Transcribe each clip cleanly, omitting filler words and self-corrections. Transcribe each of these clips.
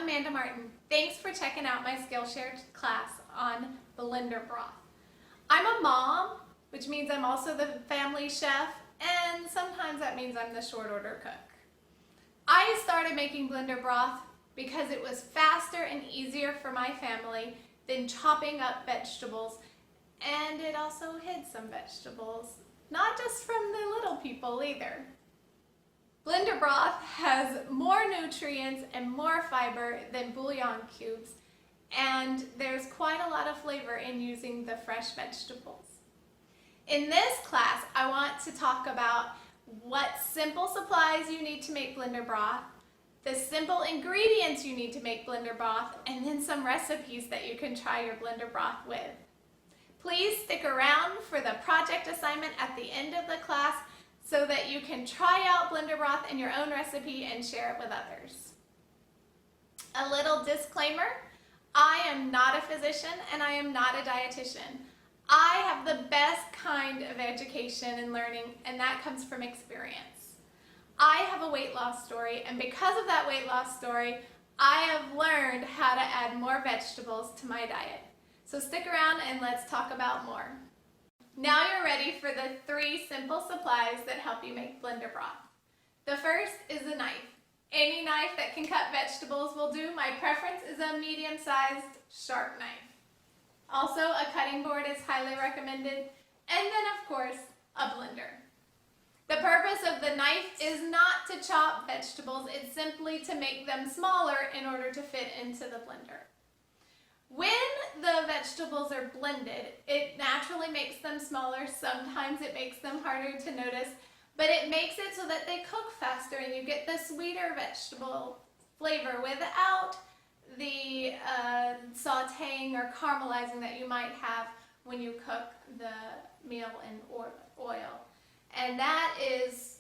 Amanda Martin. Thanks for checking out my Skillshare class on blender broth. I'm a mom, which means I'm also the family chef, and sometimes that means I'm the short order cook. I started making blender broth because it was faster and easier for my family than chopping up vegetables, and it also hid some vegetables, not just from the little people either. Blender broth has more nutrients and more fiber than bouillon cubes, and there's quite a lot of flavor in using the fresh vegetables. In this class, I want to talk about what simple supplies you need to make blender broth, the simple ingredients you need to make blender broth, and then some recipes that you can try your blender broth with. Please stick around for the project assignment at the end of the class so that you can try out blender broth in your own recipe and share it with others. A little disclaimer, I am not a physician and I am not a dietitian. I have the best kind of education and learning, and that comes from experience. I have a weight loss story, and because of that weight loss story, I have learned how to add more vegetables to my diet. So stick around and let's talk about more. Now you're ready for the 3 simple supplies that help you make blender broth. The first is a knife. Any knife that can cut vegetables will do. My preference is a medium-sized sharp knife. Also, a cutting board is highly recommended. And then, of course, a blender. The purpose of the knife is not to chop vegetables, it's simply to make them smaller in order to fit into the blender. When the vegetables are blended, it naturally makes them smaller. Sometimes it makes them harder to notice, but it makes it so that they cook faster and you get the sweeter vegetable flavor without the sauteing or caramelizing that you might have when you cook the meal in oil. And that is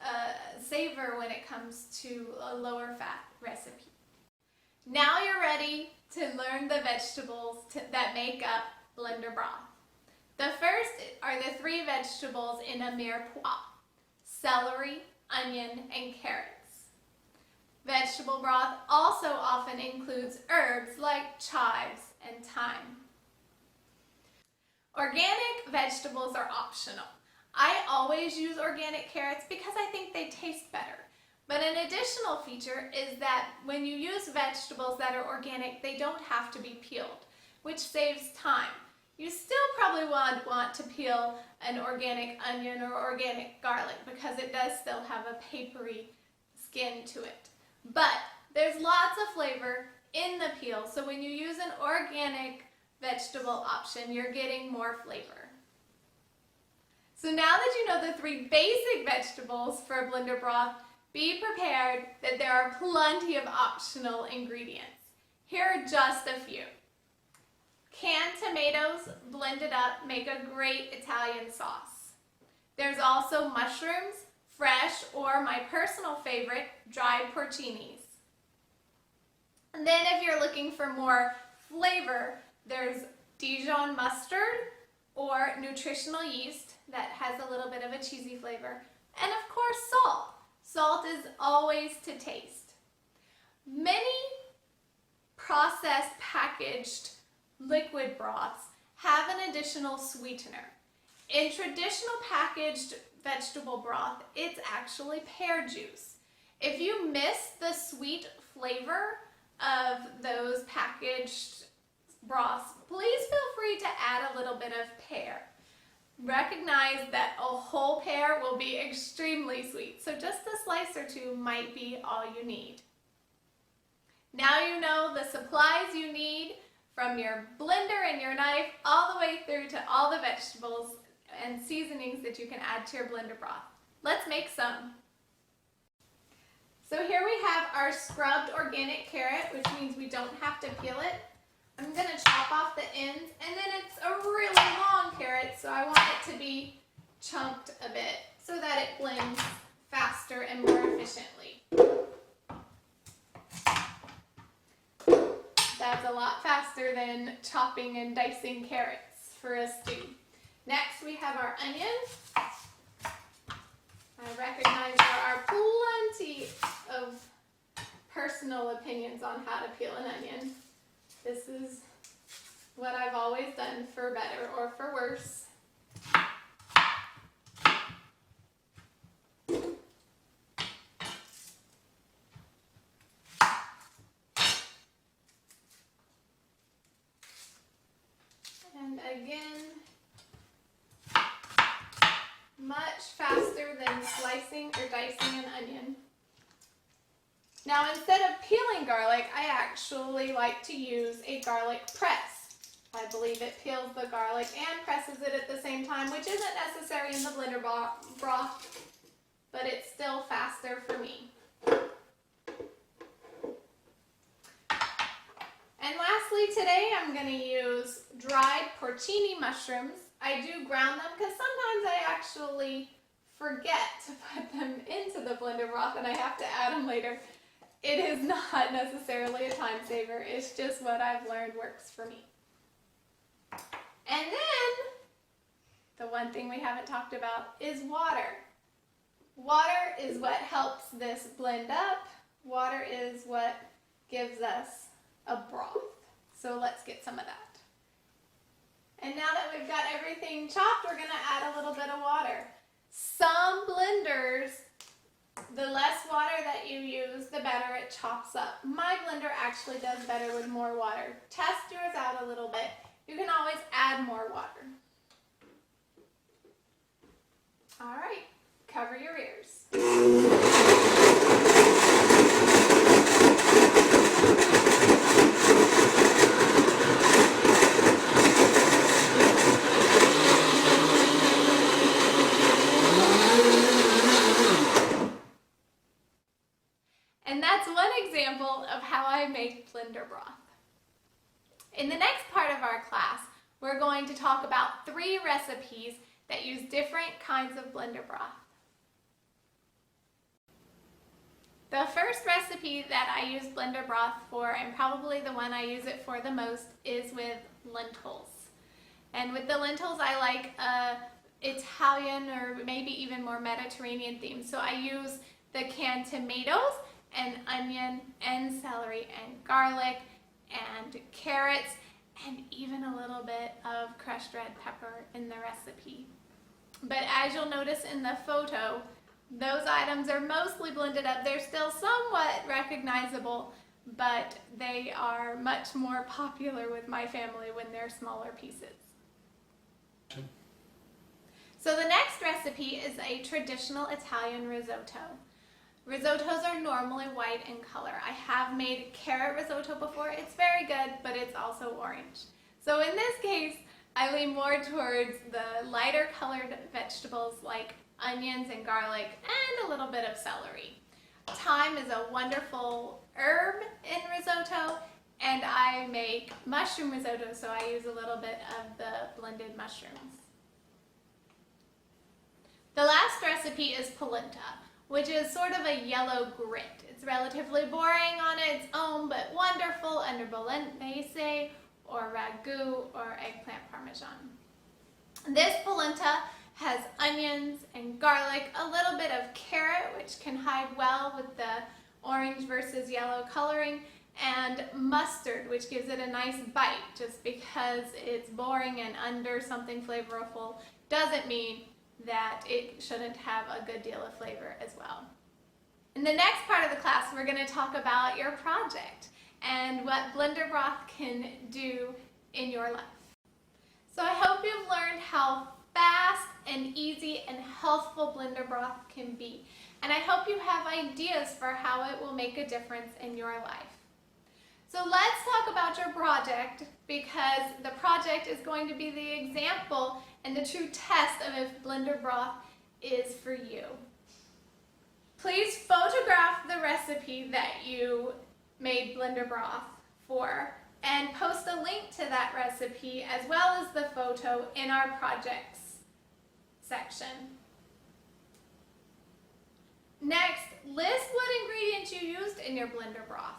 a savor when it comes to a lower fat recipe. Now you're ready to learn the vegetables that make up blender broth. The first are the 3 vegetables in a mirepoix: celery, onion, and carrots. Vegetable broth also often includes herbs like chives and thyme. Organic vegetables are optional. I always use organic carrots because I think they taste better. But an additional feature is that when you use vegetables that are organic, they don't have to be peeled, which saves time. You still probably would want to peel an organic onion or organic garlic because it does still have a papery skin to it. But there's lots of flavor in the peel, so when you use an organic vegetable option, you're getting more flavor. So now that you know the 3 basic vegetables for blender broth, be prepared that there are plenty of optional ingredients. Here are just a few. Canned tomatoes blended up make a great Italian sauce. There's also mushrooms, fresh, or my personal favorite, dried porcinis. And then if you're looking for more flavor, there's Dijon mustard or nutritional yeast that has a little bit of a cheesy flavor. And of course, salt. Salt is always to taste. Many processed packaged liquid broths have an additional sweetener. In traditional packaged vegetable broth, it's actually pear juice. If you miss the sweet flavor of those packaged broths, please feel free to add a little bit of pear. Recognize that a whole pear will be extremely sweet, so just a slice or 2 might be all you need. Now you know the supplies you need from your blender and your knife all the way through to all the vegetables and seasonings that you can add to your blender broth. Let's make some. So here we have our scrubbed organic carrot, which means we don't have to peel it. I'm going to chop off the ends, and then it's a really long carrot, so I want it to be chunked a bit so that it blends faster and more efficiently. That's a lot faster than chopping and dicing carrots for a stew. Next we have our onions. I recognize there are plenty of personal opinions on how to peel an onion. This is what I've always done, for better or for worse. And again, much faster than slicing or dicing an onion. Now, instead of peeling garlic, I actually like to use a garlic press. I believe it peels the garlic and presses it at the same time, which isn't necessary in the blender broth, but it's still faster for me. And lastly, today I'm going to use dried porcini mushrooms. I do ground them because sometimes I actually forget to put them into the blender broth and I have to add them later. It is not necessarily a time saver, it's just what I've learned works for me. And then, the one thing we haven't talked about is water. Water is what helps this blend up. Water is what gives us a broth. So let's get some of that. And now that we've got everything chopped, we're going to add a little bit of water. Some blenders, the less water that you use, the better it chops up. My blender actually does better with more water. Test yours out a little bit. You can always add more water. All right, cover your ears. And that's one example of how I make blender broth. In the next part of our class, we're going to talk about 3 recipes that use different kinds of blender broth. The first recipe that I use blender broth for, and probably the one I use it for the most, is with lentils. And with the lentils, I like Italian or maybe even more Mediterranean theme. So I use the canned tomatoes and onion and celery and garlic and carrots and even a little bit of crushed red pepper in the recipe. But as you'll notice in the photo, those items are mostly blended up. They're still somewhat recognizable, but they are much more popular with my family when they're smaller pieces. So the next recipe is a traditional Italian risotto. Risottos are normally white in color. I have made carrot risotto before. It's very good, but it's also orange. So in this case, I lean more towards the lighter colored vegetables like onions and garlic and a little bit of celery. Thyme is a wonderful herb in risotto, and I make mushroom risotto, so I use a little bit of the blended mushrooms. The last recipe is polenta, which is sort of a yellow grit. It's relatively boring on its own, but wonderful under bolognese or ragu or eggplant parmesan. This polenta has onions and garlic, a little bit of carrot, which can hide well with the orange versus yellow coloring, and mustard, which gives it a nice bite. Just because it's boring and under something flavorful doesn't mean that it shouldn't have a good deal of flavor as well. In the next part of the class, we're going to talk about your project and what blender broth can do in your life. So I hope you've learned how fast and easy and healthful blender broth can be. And I hope you have ideas for how it will make a difference in your life. So let's talk about your project, because the project is going to be the example and the true test of if blender broth is for you. Please photograph the recipe that you made blender broth for and post a link to that recipe as well as the photo in our projects section. Next, list what ingredients you used in your blender broth.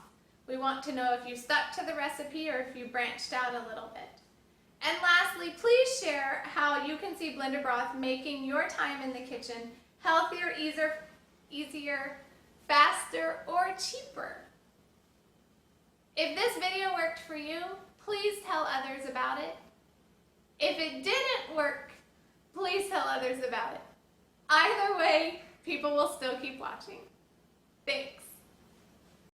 We want to know if you stuck to the recipe or if you branched out a little bit. And lastly, please share how you can see blender broth making your time in the kitchen healthier, easier, faster, or cheaper. If this video worked for you, please tell others about it. If it didn't work, please tell others about it. Either way, people will still keep watching. Thanks.